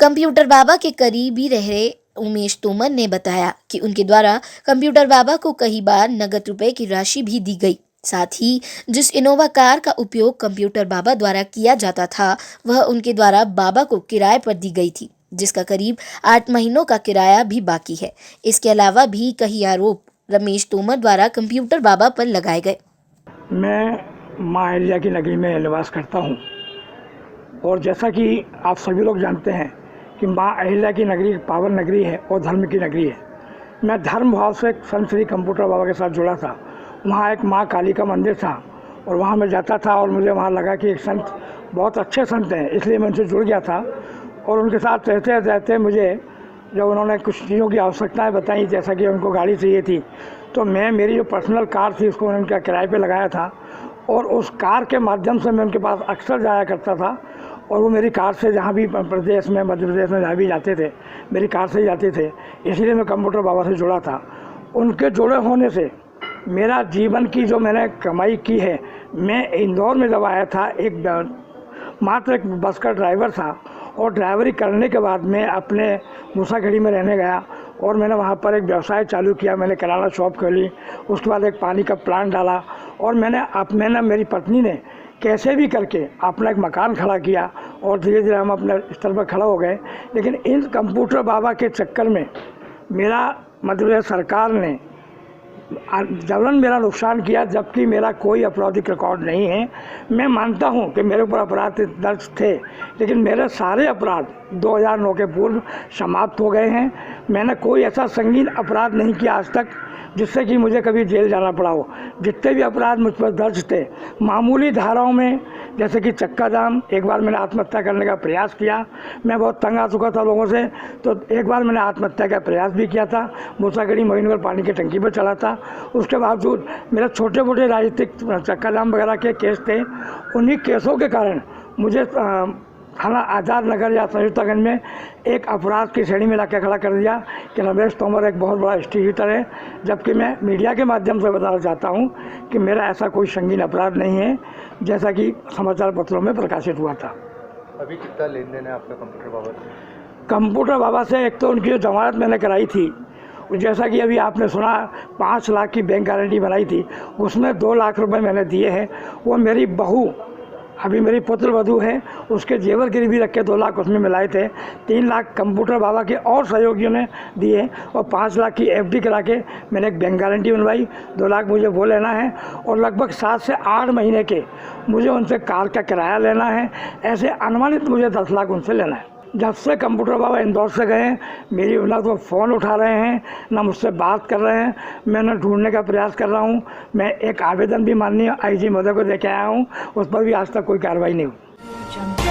Computer बाबा के करीबी रह रहे उमेश तोमर ने बताया कि उनके द्वारा कंप्यूटर बाबा को कई बार नगद रुपए की राशि भी दी गई। साथ ही जिस इनोवा कार का उपयोग कंप्यूटर बाबा द्वारा किया जाता था, वह उनके द्वारा बाबा को किराए पर दी गई थी, जिसका करीब 8 महीनों का किराया भी बाकी है। इसके अलावा भी कई आरोप रमेश तोमर द्वारा कंप्यूटर बाबा पर लगाए गए। मैं माँ अहिल्या की नगरी में निवास करता हूँ और जैसा कि आप सभी लोग जानते हैं कि माँ अहिल्या की नगरी पावन नगरी है और धर्म की नगरी है। मैं धर्म भाव से संत श्री कंप्यूटर बाबा के साथ जुड़ा था। वहाँ एक माँ काली का मंदिर था और वहाँ मैं जाता था और मुझे वहाँ लगा कि एक संत बहुत अच्छे संत हैं, इसलिए मैं उनसे जुड़ गया था। और उनके साथ रहते रहते मुझे जब उन्होंने कुछ चीज़ों की आवश्यकताएं बताई, जैसा कि उनको गाड़ी चाहिए थी, तो मेरी जो पर्सनल कार थी उसको मैंने उनका किराए पे लगाया था और उस कार के माध्यम से मैं उनके पास अक्सर जाया करता था। और वो मेरी कार से जहाँ भी प्रदेश में, मध्य प्रदेश में जहाँ भी जाते थे, मेरी कार से ही जाते थे। इसीलिए मैं कंप्यूटर बाबा से जुड़ा था। उनके जुड़े होने से मेरा जीवन की जो मैंने कमाई की है, मैं इंदौर में जब आया था मात्र एक बस का ड्राइवर था और ड्राइवरी करने के बाद मैं अपने मूसाखेड़ी में रहने गया और मैंने वहाँ पर एक व्यवसाय चालू किया। मैंने किराना शॉप खोली, उसके बाद एक पानी का प्लांट डाला और मैंने मेरी पत्नी ने कैसे भी करके अपना एक मकान खड़ा किया और धीरे धीरे हम अपने स्तर पर खड़ा हो गए। लेकिन इन कंप्यूटर बाबा के चक्कर में मेरा मध्य प्रदेश सरकार ने जबरन मेरा नुकसान किया, जबकि मेरा कोई आपराधिक रिकॉर्ड नहीं है। मैं मानता हूं कि मेरे ऊपर अपराध दर्ज थे, लेकिन मेरे सारे अपराध 2009 के पूर्व समाप्त हो गए हैं। मैंने कोई ऐसा संगीन अपराध नहीं किया आज तक जिससे कि मुझे कभी जेल जाना पड़ा हो। जितने भी अपराध मुझ पर दर्ज थे, मामूली धाराओं में, जैसे कि चक्का जाम, एक बार मैंने आत्महत्या करने का प्रयास किया। मैं बहुत तंग आ चुका था लोगों से, तो एक बार मैंने आत्महत्या का प्रयास भी किया था। मूसाखेड़ी मोहिनीनगर पानी की टंकी पर चढ़ा था। उसके बावजूद मेरे छोटे मोटे राजनीतिक चक्का जाम वगैरह के केस थे। उन्हीं केसों के कारण मुझे थाना आज़ाद नगर या संयुक्तागंज में एक अपराध की श्रेणी में लाके खड़ा कर दिया कि रमेश तोमर एक बहुत बड़ा स्टीटर है। जबकि मैं मीडिया के माध्यम से बताना चाहता हूं कि मेरा ऐसा कोई संगीन अपराध नहीं है, जैसा कि समाचार पत्रों में प्रकाशित हुआ था। अभी कितना लेन देन है आपका कंप्यूटर बाबा से? कंप्यूटर बाबा से एक तो उनकी जो जमानत मैंने कराई थी, जैसा कि अभी आपने सुना 5 लाख की बैंक गारंटी बनाई थी, उसमें 2 लाख रुपए मैंने दिए हैं। वो मेरी बहू, अभी मेरी पुत्र वधू है, उसके जेवर गिरवी रख के 2 लाख उसमें मिलाए थे। 3 लाख कंप्यूटर बाबा के और सहयोगियों ने दिए और 5 लाख की एफडी करा के मैंने एक बैंक गारंटी बनवाई। 2 लाख मुझे वो लेना है और लगभग 7 से 8 महीने के मुझे उनसे कार का किराया लेना है। ऐसे अनुमानित मुझे 10 लाख उनसे लेना है। जब से कंप्यूटर बाबा इंदौर से गए, मेरी ना तो फ़ोन उठा रहे हैं, ना मुझसे बात कर रहे हैं। मैं उन्हें ढूंढने का प्रयास कर रहा हूं। मैं एक आवेदन भी माननीय आईजी महोदय को देके आया हूं, उस पर भी आज तक कोई कार्रवाई नहीं हुई।